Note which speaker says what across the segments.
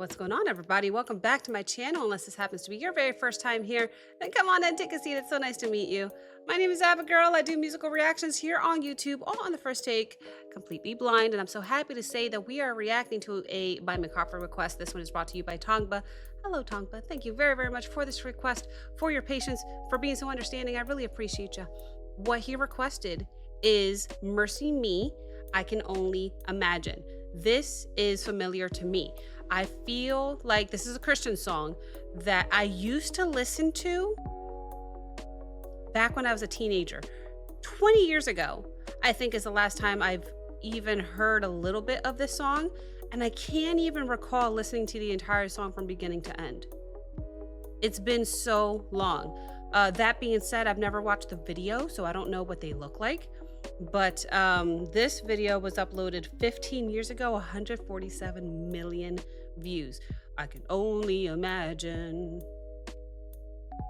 Speaker 1: What's going on, everybody? Welcome back to my channel. Unless this happens to be your very first time here, then come on and take a seat. It's so nice to meet you. My name is Abigail. I do musical reactions here on YouTube, all on the first take, completely blind. And I'm so happy to say that we are reacting to a by McCarthy request. This one is brought to you by Tongba. Hello, Tongba. Thank you very, very much for this request, for your patience, for being so understanding. I really appreciate you. What he requested is MercyMe, I Can Only Imagine. This is familiar to me. I feel like this is a Christian song that I used to listen to back when I was a teenager. 20 years ago, I think, is the last time I've even heard a little bit of this song. And I can't even recall listening to the entire song from beginning to end. It's been so long. That being said, I've never watched the video, so I don't know what they look like. But this video was uploaded 15 years ago, 147 million views. I can only imagine.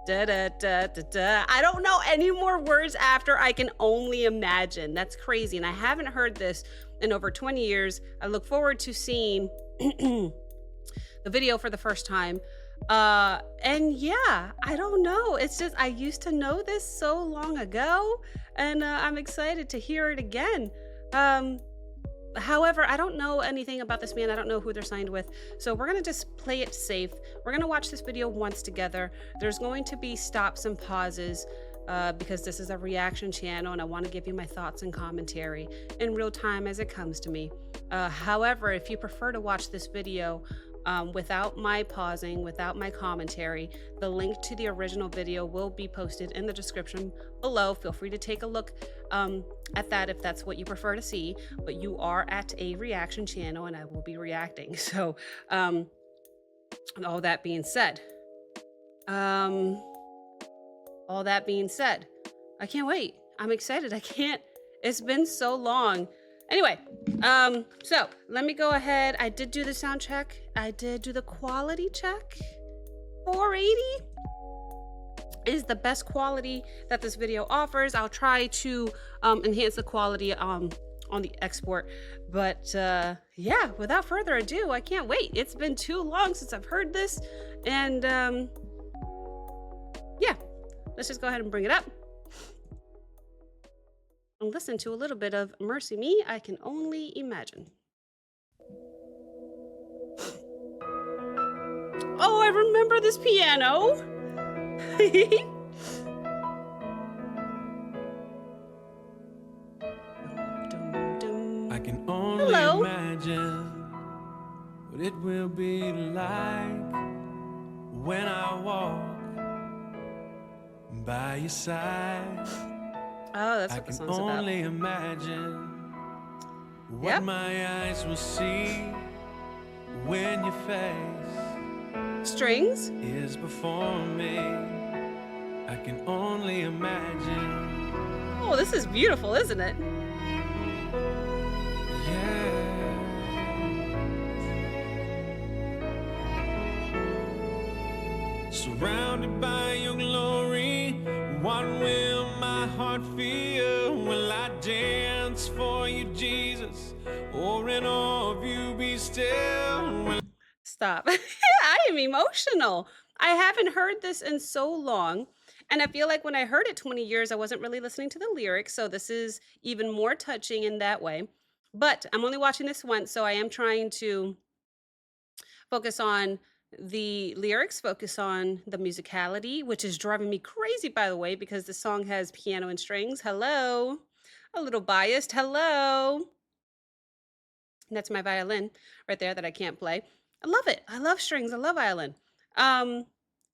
Speaker 1: Da, da, da, da, da. I don't know any more words after I can only imagine. That's crazy. And I haven't heard this in over 20 years. I look forward to seeing the video for the first time. And yeah, I don't know. It's just, I used to know this so long ago, and I'm excited to hear it again. However, I don't know anything about this band. I don't know who they're signed with. So we're going to just play it safe. We're going to watch this video once together. There's going to be stops and pauses because this is a reaction channel and I want to give you my thoughts and commentary in real time as it comes to me. However, if you prefer to watch this video without my pausing, without my commentary, the link to the original video will be posted in the description below. Feel free to take a look at that if that's what you prefer to see, but you are at a reaction channel and I will be reacting. So all that being said, I can't wait. I'm excited. It's been so long. Anyway, so let me go ahead. I did do the sound check. I did do the quality check. 480 is the best quality that this video offers. I'll try to enhance the quality on the export. But yeah, without further ado, I can't wait. It's been too long since I've heard this. And yeah, let's just go ahead and bring it up and listen to a little bit of MercyMe, I Can Only Imagine. Oh, I remember this piano.
Speaker 2: I can only imagine what it will be like when I walk by your side.
Speaker 1: Oh, that's what the song's about.
Speaker 2: I can only imagine what my eyes will see when your face
Speaker 1: strings
Speaker 2: is before me. I can only imagine.
Speaker 1: Oh, this is beautiful, isn't it?
Speaker 2: Yeah. Surrounded by your glory, what will my heart feel? Will I dance for you, Jesus, or in awe of you be still?
Speaker 1: Stop. I am emotional. I haven't heard this in so long, and I feel like when I heard it 20 years, I wasn't really listening to the lyrics, so this is even more touching in that way. But I'm only watching this once, so I am trying to focus on the lyrics, focus on the musicality, which is driving me crazy, by the way, because the song has piano and strings. Hello. A little biased. Hello. And that's my violin right there that I can't play. I love it. I love strings. I love violin. And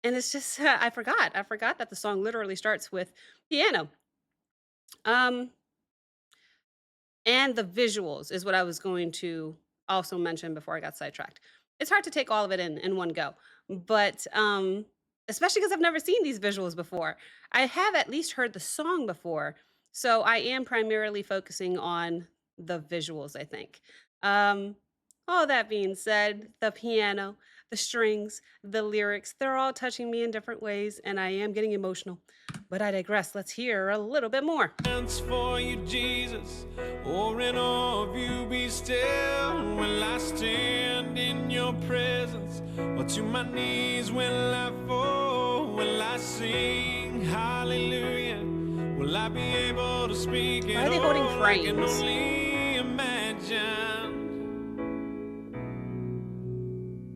Speaker 1: it's just, I forgot that the song literally starts with piano. And the visuals is what I was going to also mention before I got sidetracked. It's hard to take all of it in one go, but especially because I've never seen these visuals before. I have at least heard the song before, so I am primarily focusing on the visuals, I think. All that being said, the piano, the strings, the lyrics, they're all touching me in different ways, and I am getting emotional. But I digress. Let's hear a little bit more.
Speaker 2: Dance for you, Jesus, or in awe of you be still. Will I stand in your presence or to my knees will I fall? Will I sing hallelujah? Will I be able to speak
Speaker 1: Why
Speaker 2: it
Speaker 1: are they holding
Speaker 2: all? I can
Speaker 1: frames?
Speaker 2: only imagine.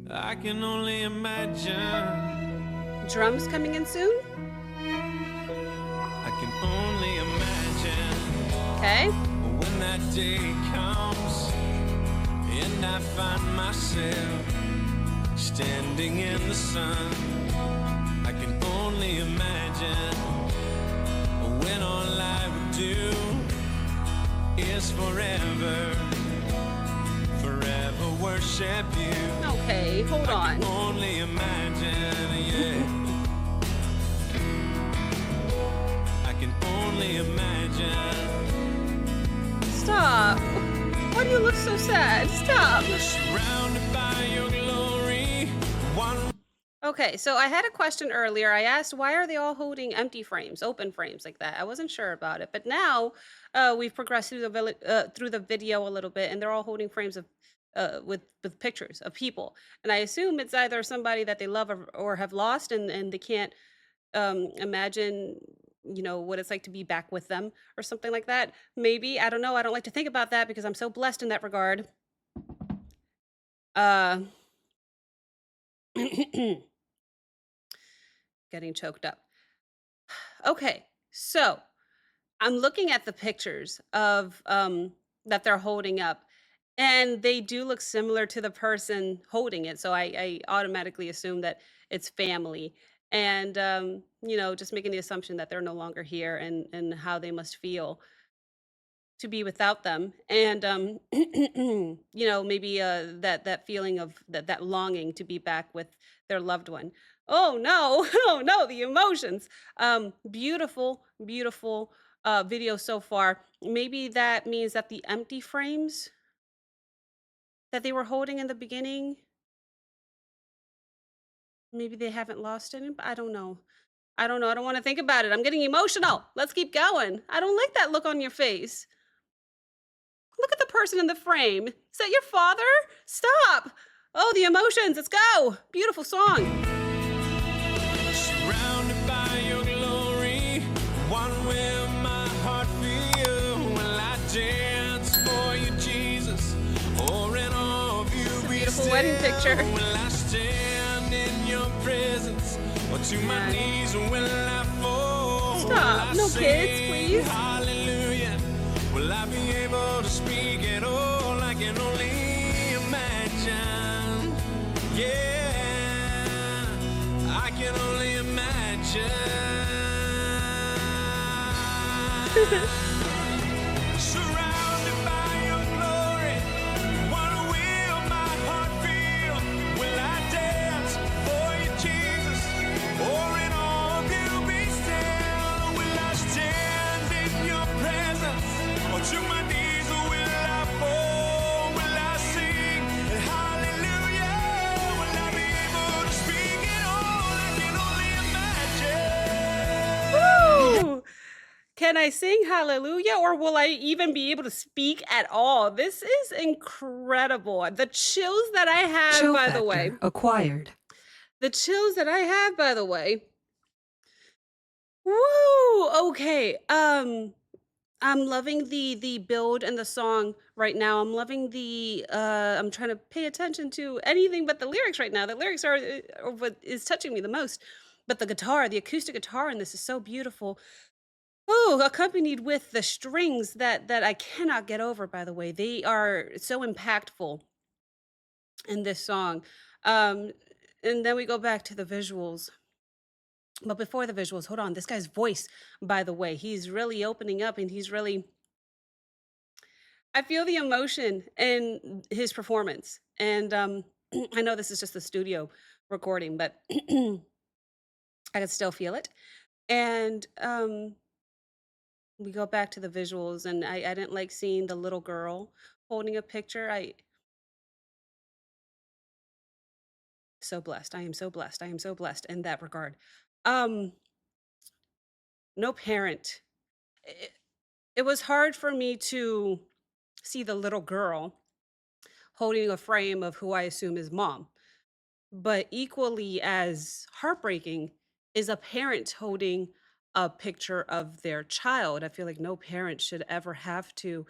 Speaker 2: I can only imagine.
Speaker 1: Drums coming in soon?
Speaker 2: I can only imagine.
Speaker 1: Okay.
Speaker 2: When that day comes and I find myself standing in the sun, I can only imagine when all I would do is forever worship you.
Speaker 1: Okay, hold
Speaker 2: I
Speaker 1: on.
Speaker 2: can only imagine, yeah. I can only imagine.
Speaker 1: Stop. Why do you look so sad? Stop.
Speaker 2: Surrounded by your glory.
Speaker 1: Okay, so I had a question earlier. I asked, why are they all holding empty frames, open frames like that? I wasn't sure about it, but now we've progressed through the video a little bit, and they're all holding frames of with pictures of people, and I assume it's either somebody that they love or have lost, and they can't imagine, what it's like to be back with them or something like that. Maybe, I don't know. I don't like to think about that because I'm so blessed in that regard. Uh, getting choked up. Okay, so I'm looking at the pictures of that they're holding up, and they do look similar to the person holding it. So I automatically assume that it's family, and just making the assumption that they're no longer here, and how they must feel to be without them, and maybe that feeling of that longing to be back with their loved one. Oh no, oh no, the emotions. Beautiful, beautiful video so far. Maybe that means that the empty frames that they were holding in the beginning, maybe they haven't lost any. I don't know. I don't know. I don't want to think about it. I'm getting emotional. Let's keep going. I don't like that look on your face. Look at the person in the frame. Is that your father? Stop. Oh, the emotions. Let's go. Beautiful song.
Speaker 2: Surrounded by your glory, what will my heart feel? Will I dance for you, Jesus? Or in all of you be
Speaker 1: Beautiful
Speaker 2: still?
Speaker 1: wedding picture.
Speaker 2: Will I stand in your presence? Or to my knees will I fall?
Speaker 1: Stop. No kids, please.
Speaker 2: Hallelujah. Will I be able to speak at all? I can only imagine. Yeah, I can only imagine. Surrounded by your glory, what will my heart feel? Will I dance for you, Jesus? Or in all of you be still? Will I stand in your presence? Or to my knees will I fall? Will I sing hallelujah? Will I be able to speak it all? I can only imagine.
Speaker 1: Woo! Can I sing hallelujah, or will I even be able to speak at all? This is incredible. The chills that I have,
Speaker 3: Chill
Speaker 1: by the
Speaker 3: factor
Speaker 1: way.
Speaker 3: acquired.
Speaker 1: The chills that I have, by the way. Woo! Okay. I'm loving the build and the song right now. I'm loving I'm trying to pay attention to anything but the lyrics right now. The lyrics are what is touching me the most. But the guitar, the acoustic guitar in this is so beautiful. Oh, accompanied with the strings that I cannot get over, by the way. They are so impactful in this song. Um, and then we go back to the visuals. But before the visuals, hold on. This guy's voice, by the way, he's really opening up, and I feel the emotion in his performance. And I know this is just a studio recording, but I can still feel it. And we go back to the visuals, and I didn't like seeing the little girl holding a picture. So blessed. I am so blessed. I am so blessed in that regard. Um, no parent. It, it was hard for me to see the little girl holding a frame of who I assume is mom. But equally as heartbreaking is a parent holding a picture of their child. I feel like no parent should ever have to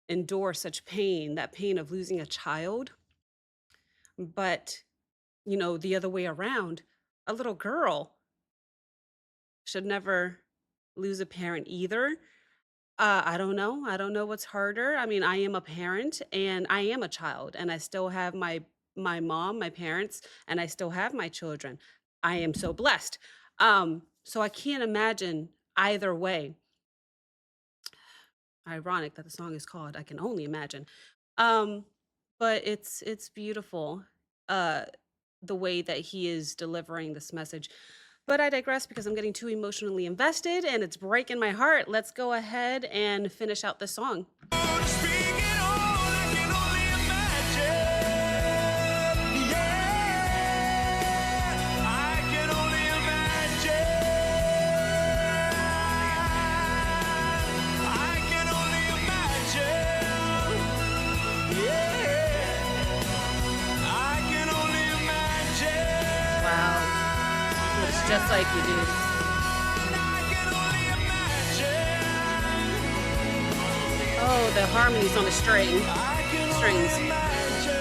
Speaker 1: endure such pain, that pain of losing a child. But, the other way around, a little girl should never lose a parent either. I don't know. I don't know what's harder. I mean, I am a parent and I am a child and I still have my mom, my parents, and I still have my children. I am so blessed. So I can't imagine either way. Ironic that the song is called I Can Only Imagine. Um, but it's beautiful uh the way that he is delivering this message. But I digress because I'm getting too emotionally invested and it's breaking my heart. Let's go ahead and finish out this song.
Speaker 2: Speak it all, I can only imagine. Yeah, I can only imagine. I can only imagine. Yeah, I can only imagine.
Speaker 1: Wow. Looks just like you, dude.
Speaker 2: I can only imagine.
Speaker 1: Oh, the harmonies on the strings.
Speaker 2: I can only imagine.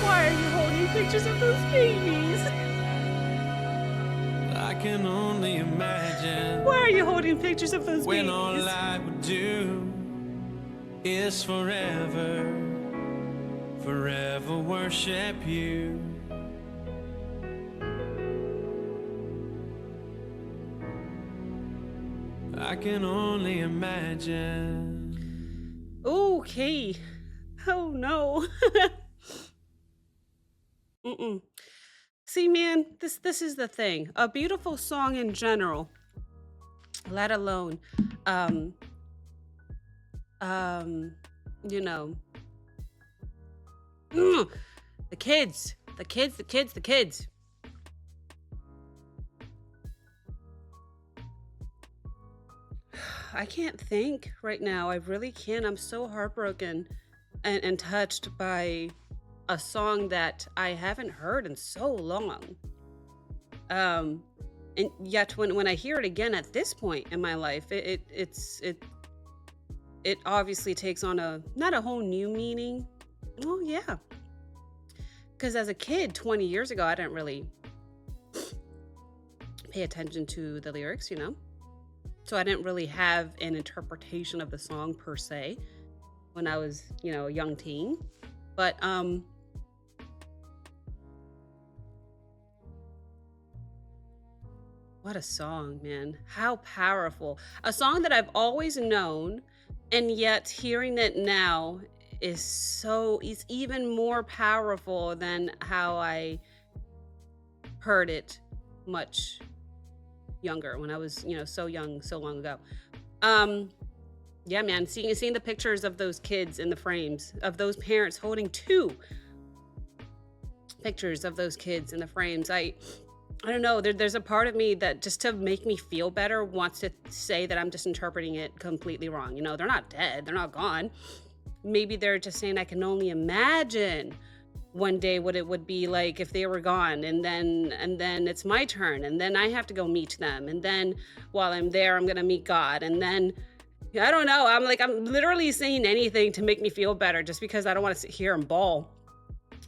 Speaker 1: Why are you holding pictures of those babies?
Speaker 2: I can only imagine.
Speaker 1: Why are you holding pictures of those
Speaker 2: When all
Speaker 1: babies?
Speaker 2: I would do is forever, forever worship you. I can only imagine.
Speaker 1: Okay. Oh no. Mm-mm. See, man, this is the thing. A beautiful song in general, let alone, um, um, you know, mm, the kids, the kids, the kids, the kids. I can't think right now. I really can't. I'm so heartbroken and touched by a song that I haven't heard in so long. Um, and yet when I hear it again at this point in my life, it obviously takes on a not a whole new meaning. Oh yeah, because as a kid, 20 years ago, I didn't really pay attention to the lyrics. So I didn't really have an interpretation of the song per se when I was, a young teen. But what a song, man. How powerful. A song that I've always known, and yet hearing it now is even more powerful than how I heard it much younger when I was, so young, so long ago. Um, yeah, man, seeing the pictures of those kids in the frames, of those parents holding two pictures of those kids in the frames. I don't know. There's a part of me that just to make me feel better wants to say that I'm just interpreting it completely wrong. They're not dead. They're not gone. Maybe they're just saying I can only imagine one day what it would be like if they were gone, and then it's my turn, and then I have to go meet them, and then while I'm there, I'm gonna meet God, and then I don't know. I'm literally saying anything to make me feel better, just because I don't want to sit here and bawl.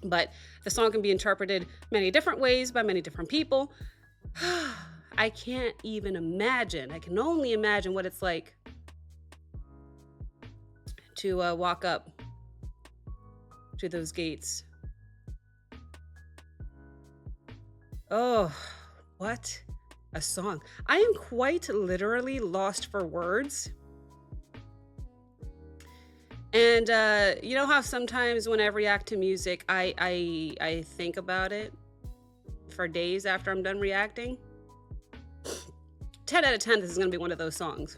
Speaker 1: But the song can be interpreted many different ways by many different people. I can't even imagine. I can only imagine what it's like to walk up to those gates. Oh, what a song. I am quite literally lost for words. And you know how sometimes when I react to music, I think about it for days after I'm done reacting? 10 out of 10, this is going to be one of those songs.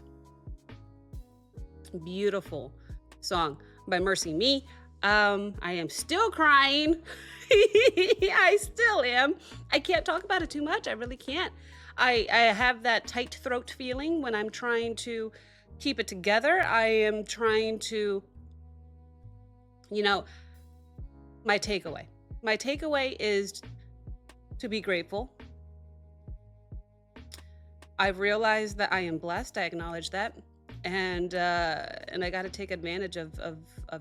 Speaker 1: Beautiful song by MercyMe. I am still crying. I still am. I can't talk about it too much. I really can't. I have that tight throat feeling when I'm trying to keep it together. I am trying to, my takeaway. My takeaway is to be grateful. I've realized that I am blessed. I acknowledge that. And I got to take advantage of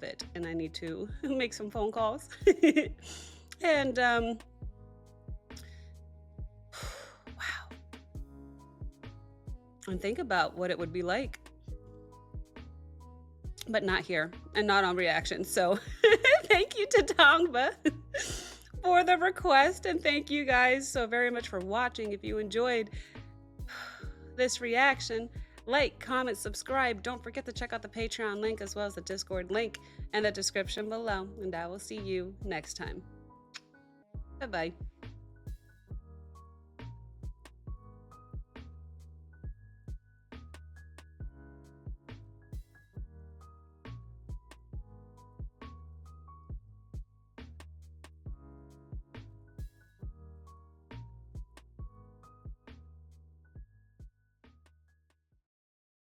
Speaker 1: it. And I need to make some phone calls. And wow. And think about what it would be like, but not here and not on reaction. So thank you to Tongba for the request. And thank you guys so very much for watching. If you enjoyed this reaction, like, comment, subscribe. Don't forget to check out the Patreon link as well as the Discord link in the description below. And I will see you next time. Bye-bye.